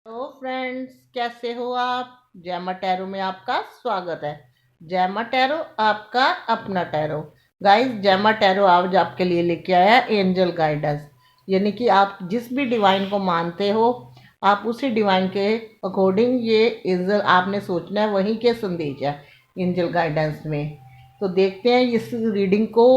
Hello friends, कैसे हो आप। जैमा टैरो में आपका स्वागत है। जैमा टैरो आपका अपना टैरो। गाइस, जैमा टैरो आज आपके लिए लेके आया एंजल गाइडेंस। यानी कि आप जिस भी डिवाइन को मानते हो, आप उसी डिवाइन के अकॉर्डिंग ये एंजल आपने सोचना है, वहीं के संदेश है एंजल गाइडेंस में। तो देखते हैं इस रीडिंग को।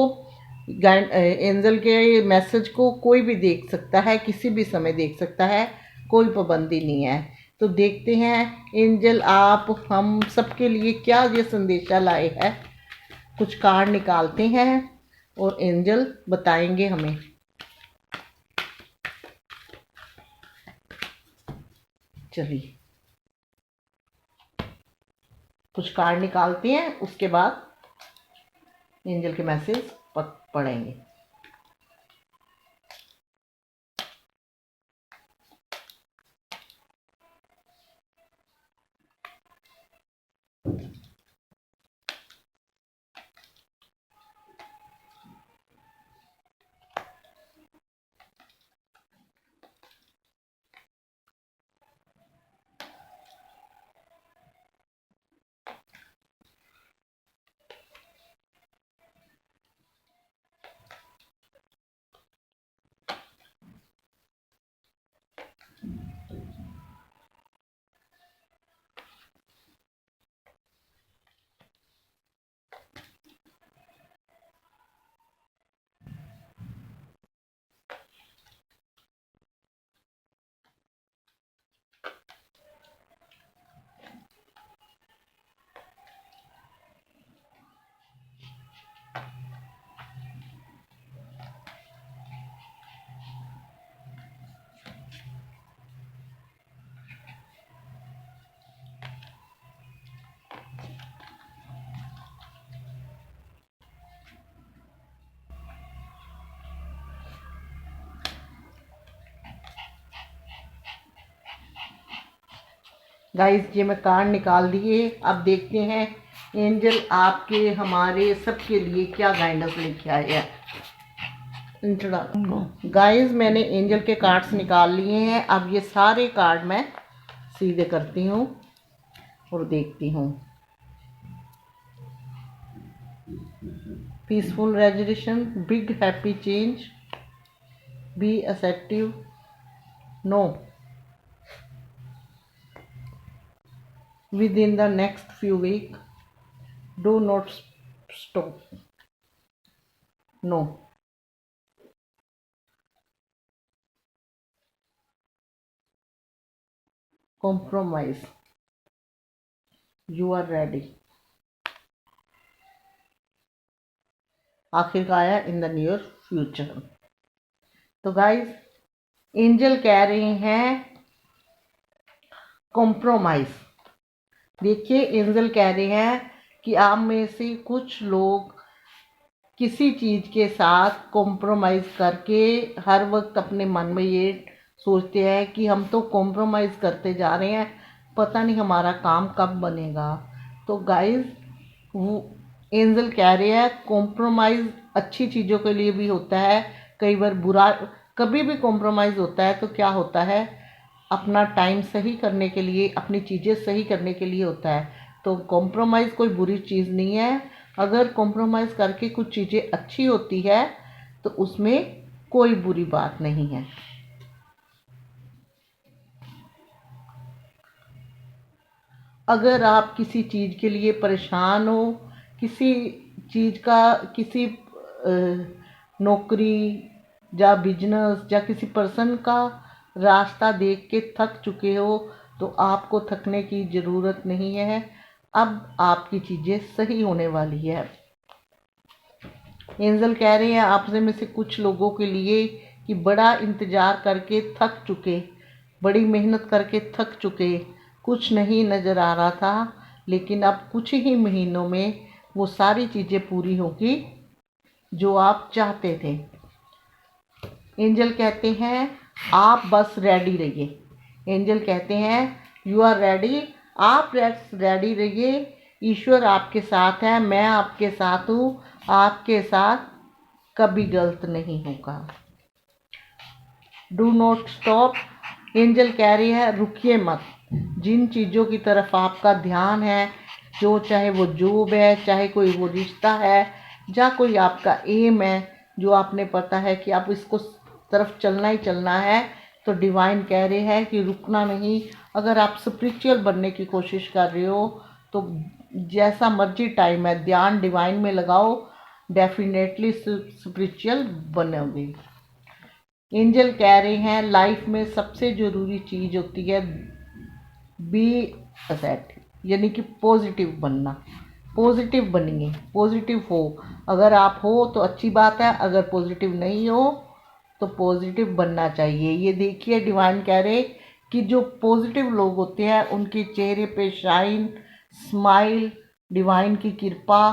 एंजल के मैसेज को कोई भी देख सकता है, किसी भी समय देख सकता है, कोई पाबंदी नहीं है। तो देखते हैं एंजल आप हम सबके लिए क्या ये संदेशा लाए है। कुछ कार्ड निकालते हैं और एंजल बताएंगे हमें। चलिए कुछ कार्ड निकालते हैं, उसके बाद एंजल के मैसेज पढ़ेंगे। गाइस, ये मैं कार्ड निकाल दिए। अब देखते हैं एंजल आपके हमारे सबके लिए क्या गाइडेंस लेके आए हैं। गाइस, मैंने एंजल के कार्ड्स निकाल लिए हैं। अब ये सारे कार्ड मैं सीधे करती हूँ और देखती हूँ। Peaceful resolution, big happy change, be assertive, no, within the next few weeks, do not stop, no, compromise, you are ready। आखिर का आया इन द नियर फ्यूचर। तो गाइस, एंजल कह रहे हैं कॉम्प्रोमाइज। देखिए, एंजल कह रहे हैं कि आप में से कुछ लोग किसी चीज़ के साथ कॉम्प्रोमाइज़ करके हर वक्त अपने मन में ये सोचते हैं कि हम तो कॉम्प्रोमाइज़ करते जा रहे हैं, पता नहीं हमारा काम कब बनेगा। तो गाइस, वो एंजल कह रहे हैं कॉम्प्रोमाइज़ अच्छी चीज़ों के लिए भी होता है, कई बार बुरा। कभी भी कॉम्प्रोमाइज़ होता है तो क्या होता है, अपना टाइम सही करने के लिए, अपनी चीज़ें सही करने के लिए होता है। तो कॉम्प्रोमाइज़ कोई बुरी चीज़ नहीं है। अगर कॉम्प्रोमाइज़ करके कुछ चीज़ें अच्छी होती है तो उसमें कोई बुरी बात नहीं है। अगर आप किसी चीज़ के लिए परेशान हो, किसी चीज़ का, किसी नौकरी या बिजनेस या किसी पर्सन का रास्ता देख के थक चुके हो, तो आपको थकने की ज़रूरत नहीं है। अब आपकी चीज़ें सही होने वाली है। एंजल कह रहे हैं आपसे में से कुछ लोगों के लिए कि बड़ा इंतज़ार करके थक चुके, बड़ी मेहनत करके थक चुके, कुछ नहीं नज़र आ रहा था, लेकिन अब कुछ ही महीनों में वो सारी चीज़ें पूरी होगी जो आप चाहते थे। एंजल कहते हैं आप बस रेडी रहिए। एंजल कहते हैं यू आर रेडी, आप रेडी रहिए। ईश्वर आपके साथ है, मैं आपके साथ हूँ, आपके साथ कभी गलत नहीं होगा। डू नॉट स्टॉप, एंजल कह रही है रुकिए मत। जिन चीज़ों की तरफ आपका ध्यान है, जो चाहे वो जॉब है, चाहे कोई वो रिश्ता है, या कोई आपका एम है जो आपने पता है कि आप इसको तरफ चलना ही चलना है, तो डिवाइन कह रहे हैं कि रुकना नहीं। अगर आप स्पिरिचुअल बनने की कोशिश कर रहे हो तो जैसा मर्जी टाइम है, ध्यान डिवाइन में लगाओ, डेफिनेटली स्पिरिचुअल बनोगे। एंजल कह रहे हैं लाइफ में सबसे ज़रूरी चीज़ होती है बी असेट, यानी कि पॉजिटिव बनना। पॉजिटिव बनिए, पॉजिटिव हो। अगर आप हो तो अच्छी बात है, अगर पॉजिटिव नहीं हो तो पॉजिटिव बनना चाहिए। ये देखिए डिवाइन कह रहे कि जो पॉजिटिव लोग होते हैं उनके चेहरे पे शाइन, स्माइल, डिवाइन की कृपा,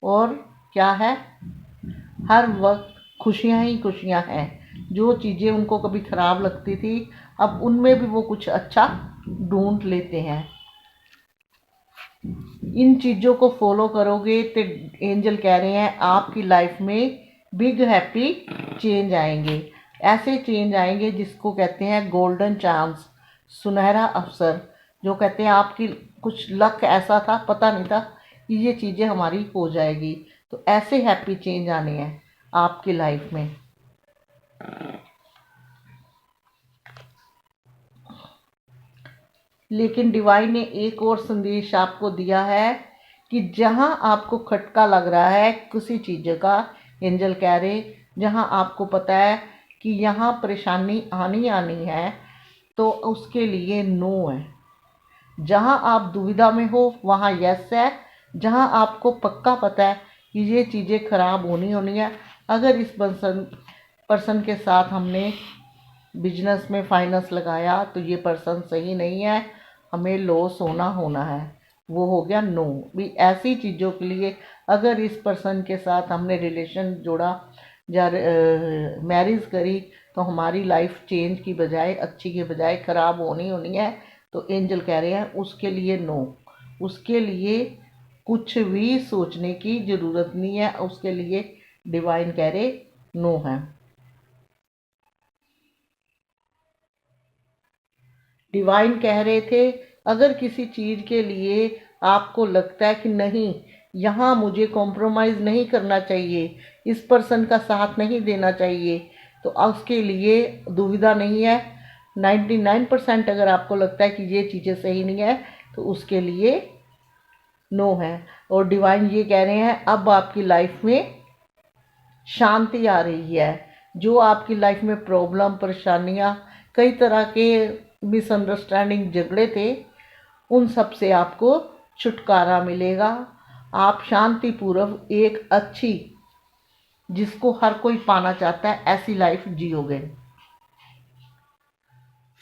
और क्या है, हर वक्त खुशियाँ ही खुशियाँ हैं। जो चीज़ें उनको कभी ख़राब लगती थी, अब उनमें भी वो कुछ अच्छा ढूंढ लेते हैं। इन चीज़ों को फॉलो करोगे तो एंजल कह रहे हैं आपकी लाइफ में बिग हैप्पी चेंज आएंगे। ऐसे चेंज आएंगे जिसको कहते हैं गोल्डन चांस, सुनहरा अवसर। जो कहते हैं आपकी कुछ लक ऐसा था, पता नहीं था कि ये चीज़ें हमारी हो जाएगी। तो ऐसे हैप्पी चेंज आने हैं आपकी लाइफ में। लेकिन डिवाइन ने एक और संदेश आपको दिया है कि जहां आपको खटका लग रहा है किसी चीज़ का, एंजल कह रहे जहां आपको पता है कि यहाँ परेशानी आनी आनी है, तो उसके लिए नो है। जहां आप दुविधा में हो वहां यस है। जहां आपको पक्का पता है कि ये चीज़ें खराब होनी होनी है, अगर इस पर्सन के साथ हमने बिजनेस में फाइनेंस लगाया तो ये पर्सन सही नहीं है, हमें लॉस होना होना है, वो हो गया नो। भी ऐसी चीज़ों के लिए अगर इस पर्सन के साथ हमने रिलेशन जोड़ा या मैरिज करी तो हमारी लाइफ चेंज की बजाय, अच्छी के बजाय खराब होनी होनी है, तो एंजल कह रहे हैं उसके लिए नो। उसके लिए कुछ भी सोचने की ज़रूरत नहीं है, उसके लिए डिवाइन कह रहे नो है। डिवाइन कह रहे थे अगर किसी चीज़ के लिए आपको लगता है कि नहीं, यहाँ मुझे कॉम्प्रोमाइज़ नहीं करना चाहिए, इस पर्सन का साथ नहीं देना चाहिए, तो उसके लिए दुविधा नहीं है। 99% अगर आपको लगता है कि ये चीज़ें सही नहीं है तो उसके लिए नो है। और डिवाइन ये कह रहे हैं अब आपकी लाइफ में शांति आ रही है। जो आपकी लाइफ में प्रॉब्लम, परेशानियाँ, कई तरह के मिसअंडरस्टैंडिंग, झगड़े थे, उन सब से आपको छुटकारा मिलेगा। आप शांतिपूर्वक एक अच्छी, जिसको हर कोई पाना चाहता है, ऐसी लाइफ जियोगे।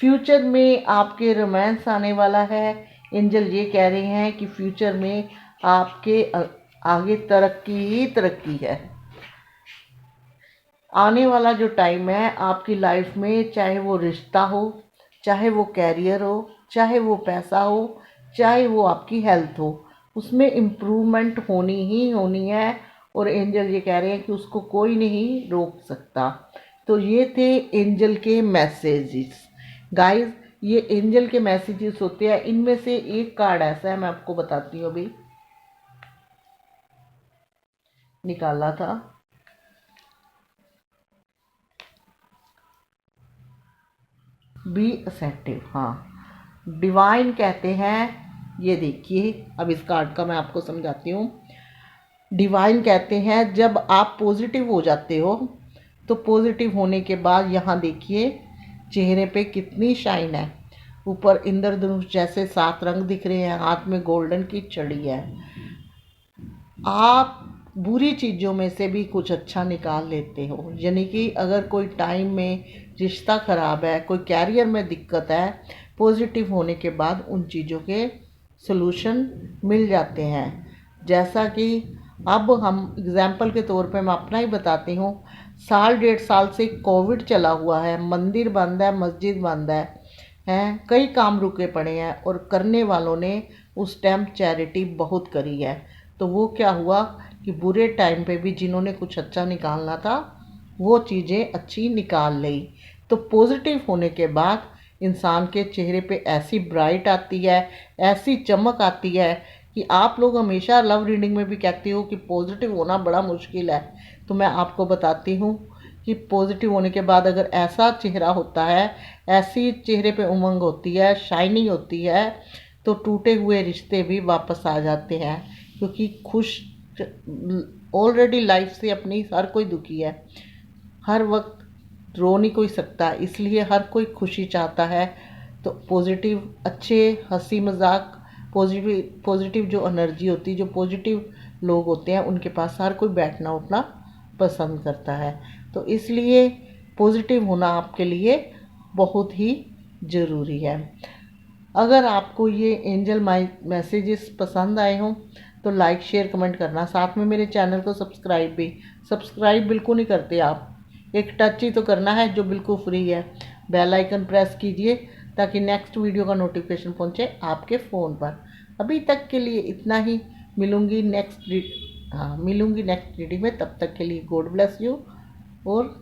फ्यूचर में आपके रोमांस आने वाला है। एंजल ये कह रहे हैं कि फ्यूचर में आपके आगे तरक्की ही तरक्की है। आने वाला जो टाइम है आपकी लाइफ में, चाहे वो रिश्ता हो, चाहे वो कैरियर हो, चाहे वो पैसा हो, चाहे वो आपकी हेल्थ हो, उसमें इम्प्रूवमेंट होनी ही होनी है। और एंजल ये कह रहे हैं कि उसको कोई नहीं रोक सकता। तो ये थे एंजल के मैसेजेस गाइस। ये एंजल के मैसेजेस होते हैं। इनमें से एक कार्ड ऐसा है, मैं आपको बताती हूँ, अभी निकाला था। बी असेप्टिव, हाँ। डिवाइन कहते हैं, ये देखिए, अब इस कार्ड का मैं आपको समझाती हूँ। डिवाइन कहते हैं जब आप पॉजिटिव हो जाते हो, तो पॉजिटिव होने के बाद यहाँ देखिए चेहरे पे कितनी शाइन है। ऊपर इंद्रधनुष जैसे 7 रंग दिख रहे हैं, हाथ में गोल्डन की छड़ी है। आप बुरी चीज़ों में से भी कुछ अच्छा निकाल लेते हो। यानी कि अगर कोई टाइम में रिश्ता ख़राब है, कोई कैरियर में दिक्कत है, पॉजिटिव होने के बाद उन चीज़ों के सलूशन मिल जाते हैं। जैसा कि अब हम एग्ज़ाम्पल के तौर पे मैं अपना ही बताती हूँ। 1.5 साल से कोविड चला हुआ है, मंदिर बंद है, मस्जिद बंद है, कई काम रुके पड़े हैं, और करने वालों ने उस टाइम चैरिटी बहुत करी है। तो वो क्या हुआ कि बुरे टाइम पे भी जिन्होंने कुछ अच्छा निकालना था वो चीज़ें अच्छी निकाल ली। तो पॉजिटिव होने के बाद इंसान के चेहरे पे ऐसी ब्राइट आती है, ऐसी चमक आती है कि आप लोग हमेशा लव रीडिंग में भी कहते हो कि पॉजिटिव होना बड़ा मुश्किल है। तो मैं आपको बताती हूँ कि पॉजिटिव होने के बाद अगर ऐसा चेहरा होता है, ऐसी चेहरे पे उमंग होती है, शाइनिंग होती है, तो टूटे हुए रिश्ते भी वापस आ जाते हैं। क्योंकि खुश ऑलरेडी लाइफ से अपनी हर कोई दुखी है, हर वक्त रो नहीं कोई सकता, इसलिए हर कोई खुशी चाहता है। तो पॉजिटिव अच्छे हंसी मजाक पॉजिटिव जो एनर्जी होती है, जो पॉजिटिव लोग होते हैं, उनके पास हर कोई बैठना उठना पसंद करता है। तो इसलिए पॉजिटिव होना आपके लिए बहुत ही ज़रूरी है। अगर आपको ये एंजल मैसेजेस पसंद आए हों तो लाइक शेयर कमेंट करना, साथ में मेरे चैनल को सब्सक्राइब बिल्कुल नहीं करते आप, एक टच ही तो करना है जो बिल्कुल फ्री है। बेल आइकन प्रेस कीजिए ताकि नेक्स्ट वीडियो का नोटिफिकेशन पहुंचे आपके फ़ोन पर। अभी तक के लिए इतना ही। मिलूंगी नेक्स्ट रीडिंग में। तब तक के लिए गॉड ब्लेस यू और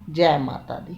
जय माता दी।